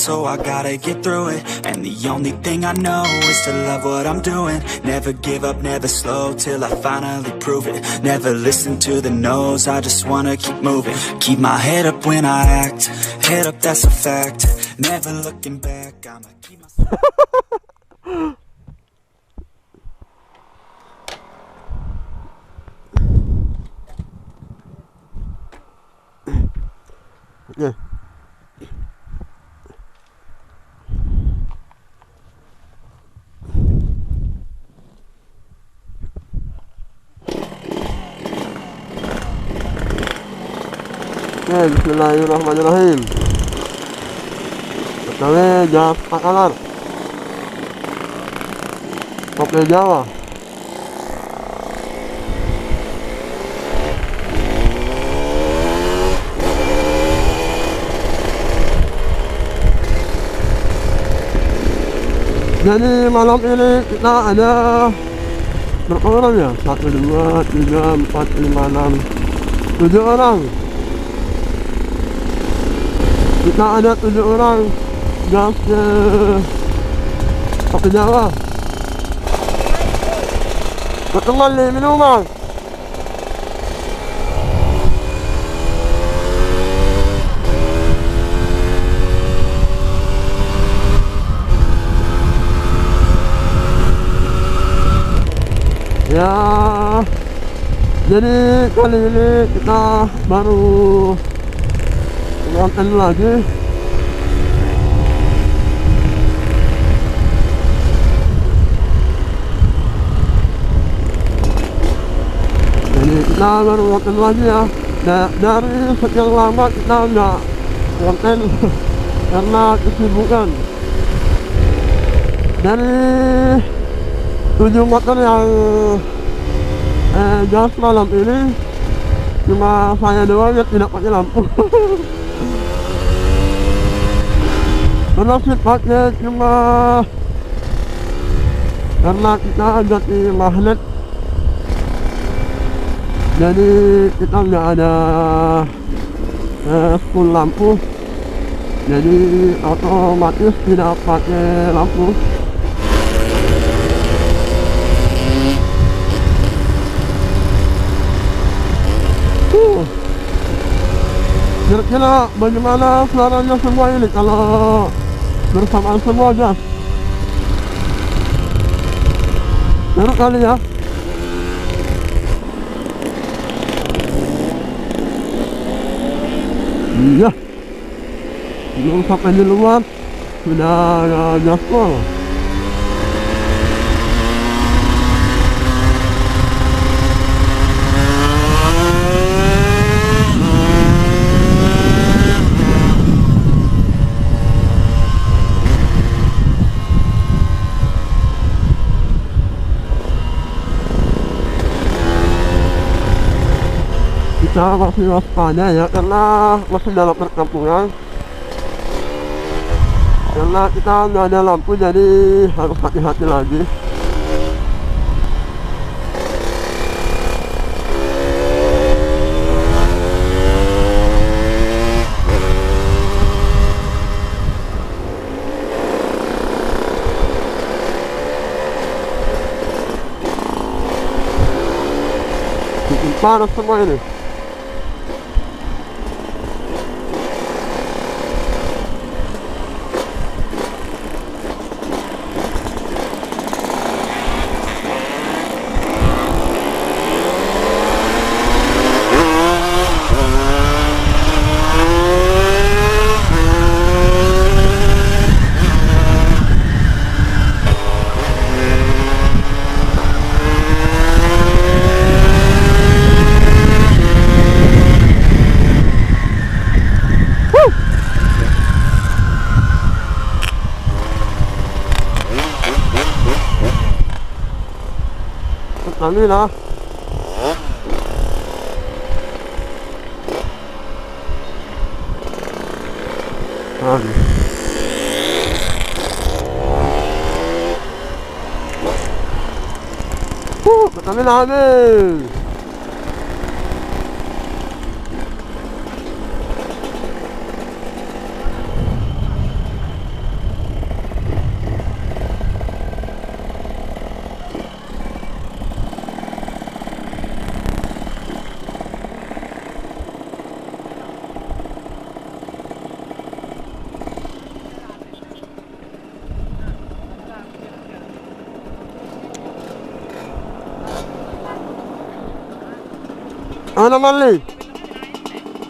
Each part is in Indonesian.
so I gotta get through it. And the only thing I know is to love what I'm doing. Never give up, never slow, till I finally prove it. Never listen to the no's, I just wanna keep moving. Keep my head up when I act, head up, that's a fact. Never looking back, I'ma keep my... Yeah. Bismillahirrahmanirrahim. Pertama Jas Akalar Kopi Jawa. Jadi malam ini kita ada berapa orang ya? 1, 2, 3, 4, 5, 6, 7 orang. Kita ada 7 orang gas ke Kopi Jawa. Berteman nih minuman. Ya, jadi kali ini kita baru nonton lagi. Jadi kita baru nonton lagi ya. Dari sekian lama kita nggak nonton karena kesibukan. Dari 7 motor yang gas malam ini cuma saya doang yang tidak pakai lampu. Terus pakai cuma karena kita ganti magnet, jadi kita nggak ada full lampu, jadi otomatis tidak pakai lampu. Kira-kira bagaimana suaranya semua ini kalau bersamaan semua gas? Seru kali ya. Iya, belum sampai di luar sudah gas full. Kita masih waspada ya, karena masih dalam perkampungan, karena kita nggak ada lampu, jadi harus hati-hati lagi. Bikin panas semua ini. Kami lah. Kami lah habis. Mana Mali?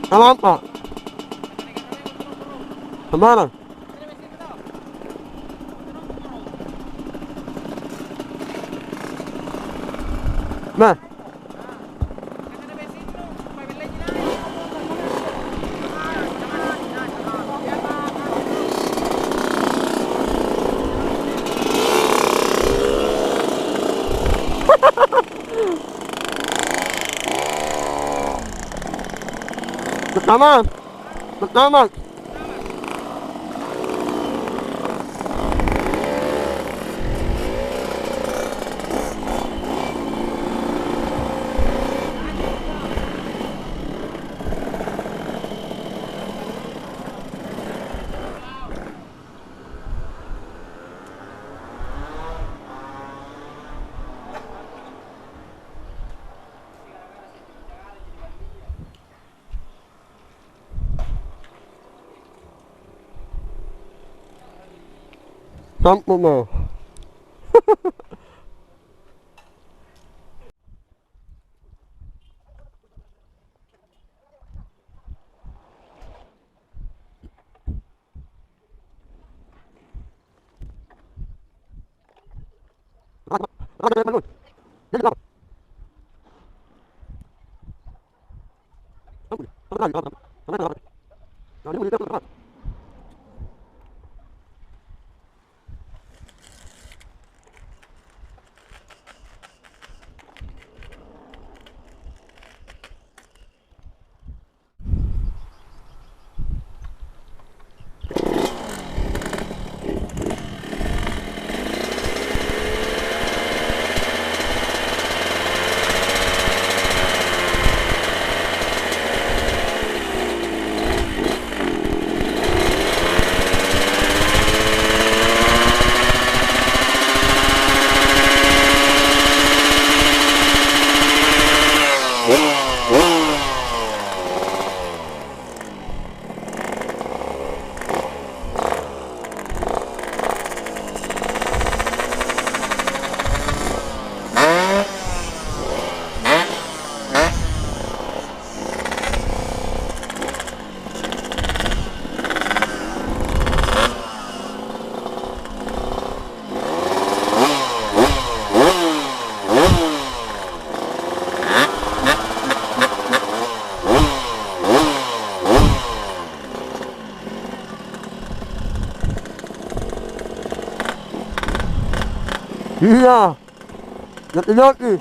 Kenapa? Kemana? Nah, pertama, pertama. Sampo mo. Iya, jati-jati.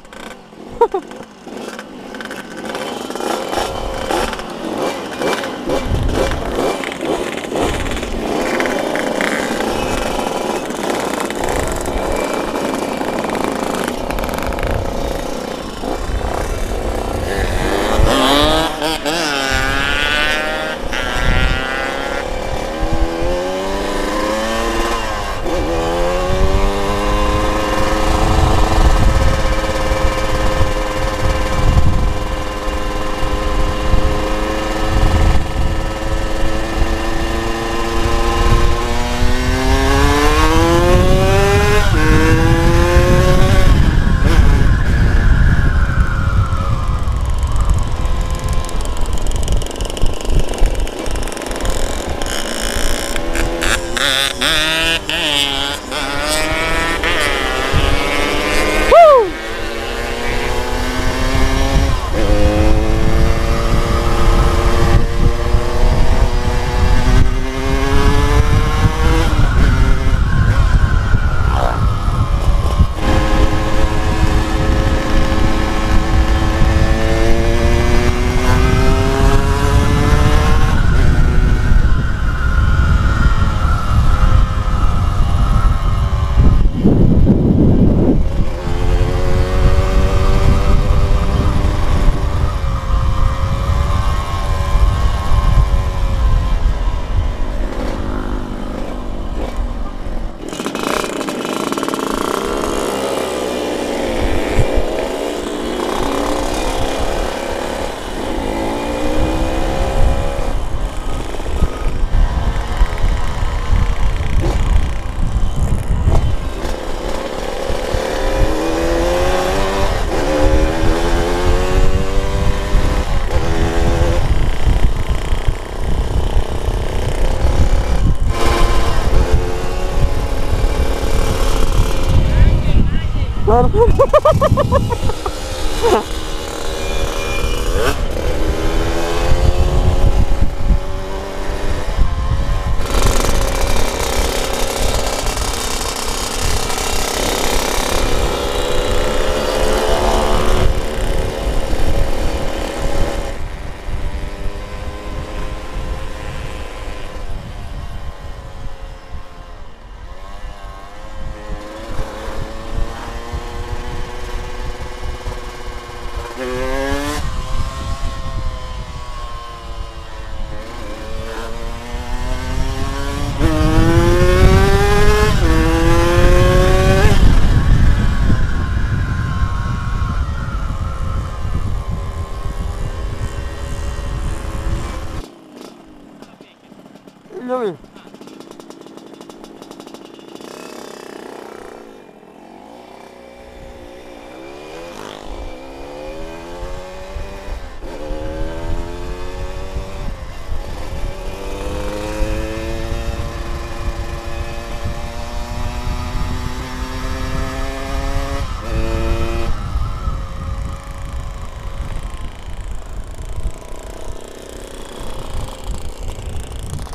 Yun.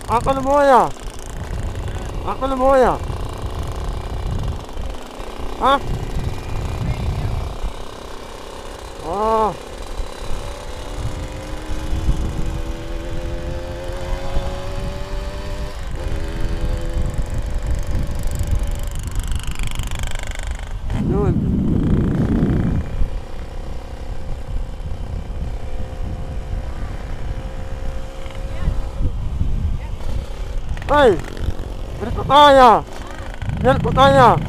Ako na mo ya. Ako na mo ya. Ha? Ah. Yun. Hey, berikut saya. Berikut saya.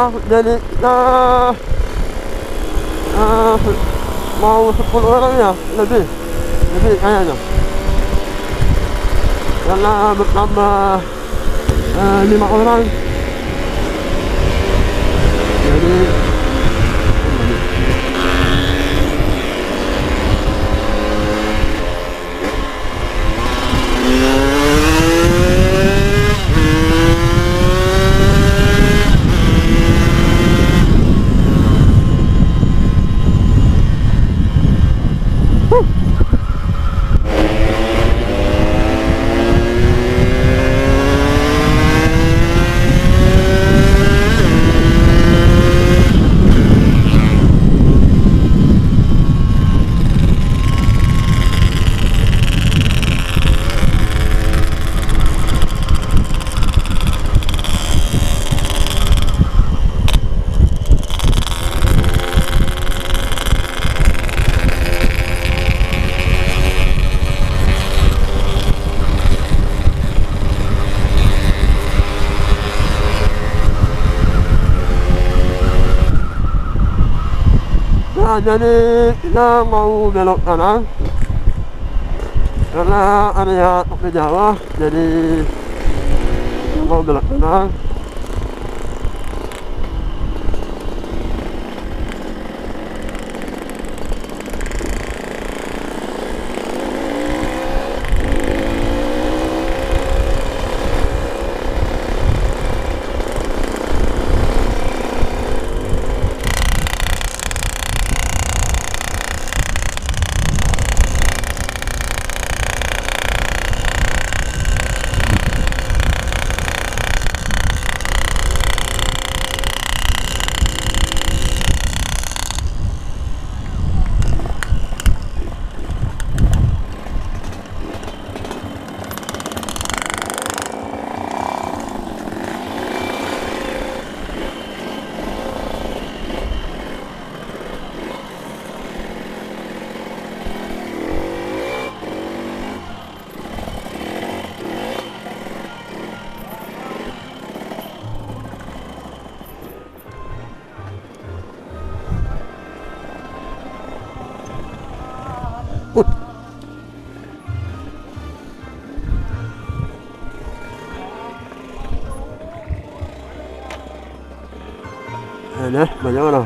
jadi kita mau 10 orang ya, lebih kayaknya, karena bertambah 5 orang, jadi jadi kita mau belok kanan karena area tepi Jawa, jadi mau belok kanan. Ini bagaimana?